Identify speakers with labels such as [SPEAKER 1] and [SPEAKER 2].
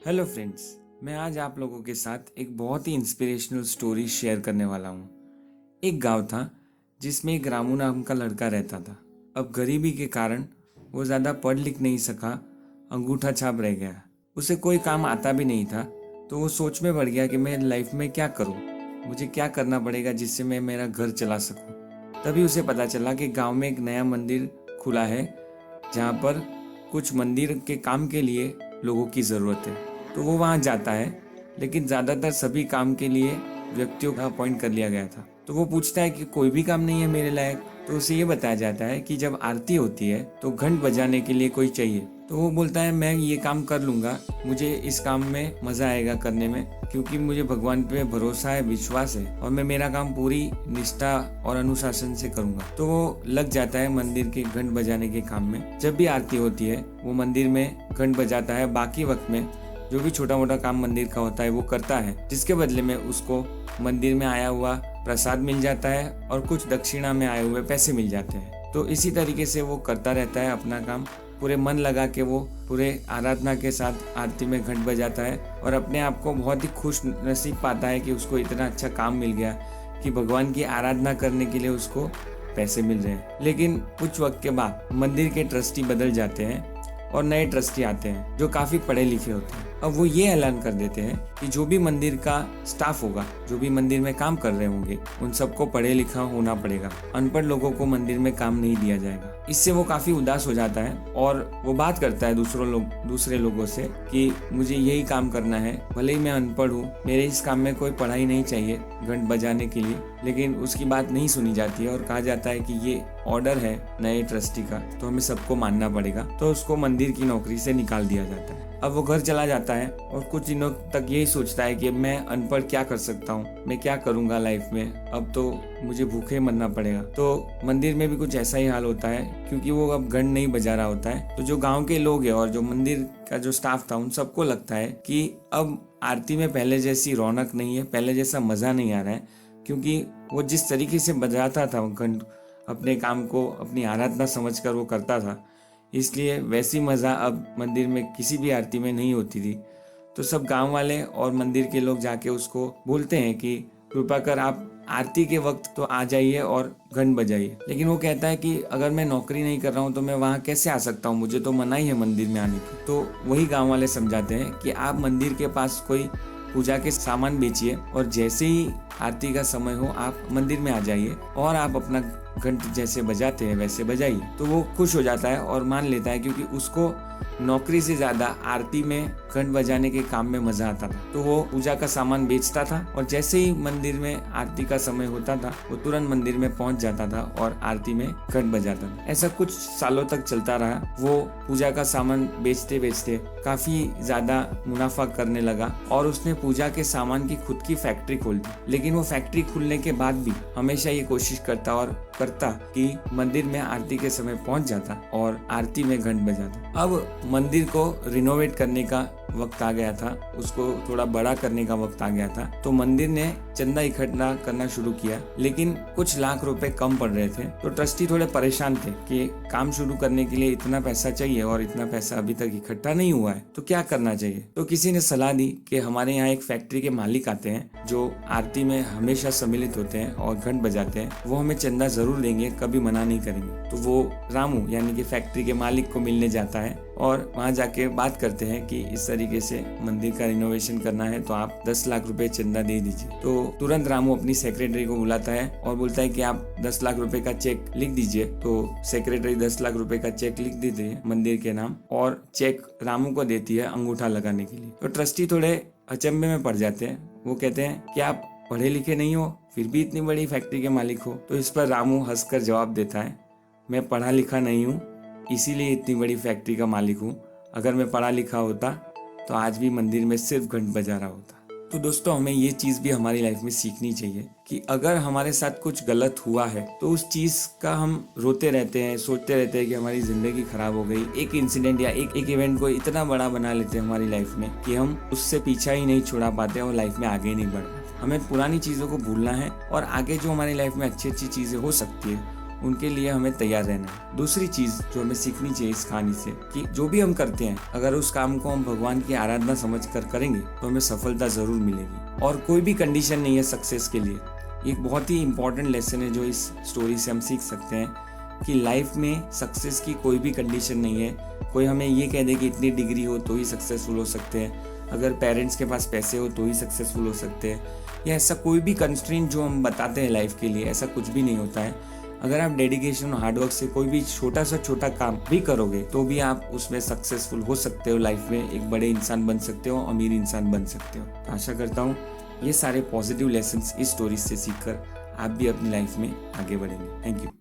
[SPEAKER 1] Hello friends, मैं आज आप लोगों के साथ एक बहुत ही इंस्पिरेशनल स्टोरी शेयर करने वाला हूँ। एक गांव था जिसमें एक रामू नाम का लड़का रहता था। अब गरीबी के कारण वो ज़्यादा पढ़ लिख नहीं सका, अंगूठा छाप रह गया। उसे कोई काम आता भी नहीं था, तो वो सोच में पड़ गया कि मैं लाइफ में क्या करूँ, मुझे क्या करना पड़ेगा जिससे मैं मेरा घर चला सकूँ। तभी उसे पता चला कि गाँव में एक नया मंदिर खुला है जहाँ पर कुछ मंदिर के काम के लिए लोगों की ज़रूरत है। तो वो वहाँ जाता है, लेकिन ज़्यादातर सभी काम के लिए व्यक्तियों का अपॉइंट कर लिया गया था। तो वो पूछता है कि कोई भी काम नहीं है मेरे लायक। तो उसे ये बताया जाता है कि जब आरती होती है तो घंट बजाने के लिए कोई चाहिए। तो वो बोलता है मैं ये काम कर लूँगा, मुझे इस काम में मज़ा आएगा करने में, क्योंकि मुझे भगवान पे भरोसा है, विश्वास है और मैं मेरा काम पूरी निष्ठा और अनुशासन से करूँगा। तो वो लग जाता है मंदिर के घंट बजाने के काम में। जब भी आरती होती है वो मंदिर में घंट बजाता है। बाकी वक्त में जो भी छोटा मोटा काम मंदिर का होता है वो करता है, जिसके बदले में उसको मंदिर में आया हुआ प्रसाद मिल जाता है और कुछ दक्षिणा में आए हुए पैसे मिल जाते हैं। तो इसी तरीके से वो करता रहता है अपना काम, पूरे मन लगा के वो पूरे आराधना के साथ आरती में घंट बजाता है और अपने आप को बहुत ही खुश नसीब पाता है कि उसको इतना अच्छा काम मिल गया कि भगवान की आराधना करने के लिए उसको पैसे मिल रहे हैं। लेकिन कुछ वक्त के बाद मंदिर के ट्रस्टी बदल जाते हैं और नए ट्रस्टी आते हैं जो काफी पढ़े लिखे होते हैं। अब वो ये ऐलान कर देते हैं कि जो भी मंदिर का स्टाफ होगा, जो भी मंदिर में काम कर रहे होंगे, उन सबको पढ़े लिखा होना पड़ेगा। अनपढ़ लोगों को मंदिर में काम नहीं दिया जाएगा। इससे वो काफी उदास हो जाता है और वो बात करता है दूसरे लोगों से कि मुझे यही काम करना है, भले ही मैं अनपढ़ हूँ, मेरे इस काम में कोई पढ़ाई नहीं चाहिए घंट बजाने के लिए। लेकिन उसकी बात नहीं सुनी जाती है और कहा जाता है कि ये ऑर्डर है नए ट्रस्टी का, तो हमें सबको मानना पड़ेगा। तो उसको मंदिर की नौकरी से निकाल दिया जाता है। अब वो घर चला जाता है और कुछ दिनों तक यही सोचता है कि मैं अनपढ़ क्या कर सकता हूँ, मैं क्या करूँगा लाइफ में, अब तो मुझे भूखे मरना पड़ेगा। तो मंदिर में भी कुछ ऐसा ही हाल होता है, क्योंकि वो अब घंट नहीं बजा रहा होता है। तो जो गाँव के लोग हैं और जो मंदिर का जो स्टाफ था, उन सबको लगता है कि अब आरती में पहले जैसी रौनक नहीं है, पहले जैसा मजा नहीं आ रहा है, क्योंकि वो जिस तरीके से बजाता था वो घंट, अपने काम को अपनी आराधना समझकर वो करता था, इसलिए वैसी मज़ा अब मंदिर में किसी भी आरती में नहीं होती थी। तो सब गांव वाले और मंदिर के लोग जाके उसको बोलते हैं कि कृपा कर आप आरती के वक्त तो आ जाइए और घंट बजाइए। लेकिन वो कहता है कि अगर मैं नौकरी नहीं कर रहा हूँ तो मैं वहाँ कैसे आ सकता हूँ, मुझे तो मनाही है मंदिर में आने की। तो वही गांव वाले समझाते हैं कि आप मंदिर के पास कोई पूजा के सामान बेचिए और जैसे ही आरती का समय हो आप मंदिर में आ जाइए और आप अपना घंट जैसे बजाते हैं वैसे बजाइए। तो वो खुश हो जाता है और मान लेता है, क्योंकि उसको नौकरी से ज्यादा आरती में घंट बजाने के काम में मजा आता था। तो वो पूजा का सामान बेचता था और जैसे ही मंदिर में आरती का समय होता था वो तुरंत मंदिर में पहुंच जाता था और आरती में घंट बजाता था। ऐसा कुछ सालों तक चलता रहा। वो पूजा का सामान बेचते बेचते काफी ज्यादा मुनाफा करने लगा और उसने पूजा के सामान की खुद की फैक्ट्री खोल दी। लेकिन वो फैक्ट्री खुलने के बाद भी हमेशा ये कोशिश करता कि मंदिर में आरती के समय पहुंच जाता और आरती में घंट बजाता। अब मंदिर को रिनोवेट करने का वक्त आ गया था, उसको थोड़ा बड़ा करने का वक्त आ गया था। तो मंदिर ने चंदा इकट्ठा करना शुरू किया, लेकिन कुछ लाख रुपए कम पड़ रहे थे। तो ट्रस्टी थोड़े परेशान थे कि काम शुरू करने के लिए इतना पैसा चाहिए और इतना पैसा अभी तक इकट्ठा नहीं हुआ है, तो क्या करना चाहिए। तो किसी ने सलाह दी कि हमारे यहाँ एक फैक्ट्री के मालिक आते हैं जो आरती में हमेशा सम्मिलित होते हैं और घंट बजाते हैं, वो हमें चंदा जरूर देंगे, कभी मना नहीं करेंगे। तो वो रामू यानी कि फैक्ट्री के मालिक को मिलने जाता है और वहाँ जाके बात करते हैं कि इस तरीके से मंदिर का रिनोवेशन करना है, तो आप 10 लाख रुपए चंदा दे दीजिए। तो तुरंत रामू अपनी सेक्रेटरी को बुलाता है और बोलता है कि आप 10 लाख रुपए का चेक लिख दीजिए। तो सेक्रेटरी 10 लाख रुपए का चेक लिख देती है मंदिर के नाम और चेक रामू को देती है अंगूठा लगाने के लिए। तो ट्रस्टी थोड़े अचंभे में पड़ जाते हैं। वो कहते हैं कि आप पढ़े लिखे नहीं हो, फिर भी इतनी बड़ी फैक्ट्री के मालिक हो। तो इस पर रामू हंसकर जवाब देता है, मैं पढ़ा लिखा नहीं हूँ, इसीलिए इतनी बड़ी फैक्ट्री का मालिक हूँ। अगर मैं पढ़ा लिखा होता तो आज भी मंदिर में सिर्फ घंट बजा रहा होता। तो दोस्तों, हमें ये चीज़ भी हमारी लाइफ में सीखनी चाहिए कि अगर हमारे साथ कुछ गलत हुआ है तो उस चीज़ का हम रोते रहते हैं, सोचते रहते हैं कि हमारी ज़िंदगी खराब हो गई। एक इंसिडेंट या एक इवेंट को इतना बड़ा बना लेते हैं हमारी लाइफ में कि हम उससे पीछा ही नहीं छुड़ा पाते और लाइफ में आगे नहीं बढ़ पाते। हमें पुरानी चीज़ों को भूलना है और आगे जो हमारी लाइफ में अच्छी अच्छी चीज़ें हो सकती है उनके लिए हमें तैयार रहना है। दूसरी चीज जो हमें सीखनी चाहिए इस कहानी से कि जो भी हम करते हैं, अगर उस काम को हम भगवान की आराधना समझ कर करेंगे तो हमें सफलता जरूर मिलेगी। और कोई भी कंडीशन नहीं है सक्सेस के लिए। एक बहुत ही इंपॉर्टेंट लेसन है जो इस स्टोरी से हम सीख सकते हैं कि लाइफ में सक्सेस की कोई भी कंडीशन नहीं है। कोई हमें ये कह दे कि इतनी डिग्री हो तो ही सक्सेसफुल हो सकते हैं, अगर पेरेंट्स के पास पैसे हो तो ही सक्सेसफुल हो सकते हैं, या ऐसा कोई भी कंस्ट्रेंट जो हम बताते हैं लाइफ के लिए, ऐसा कुछ भी नहीं होता है। अगर आप डेडिकेशन और हार्डवर्क से कोई भी छोटा सा छोटा काम भी करोगे तो भी आप उसमें सक्सेसफुल हो सकते हो, लाइफ में एक बड़े इंसान बन सकते हो, अमीर इंसान बन सकते हो। तो आशा करता हूँ ये सारे पॉजिटिव लेसन्स इस स्टोरी से सीखकर आप भी अपनी लाइफ में आगे बढ़ेंगे। Thank you.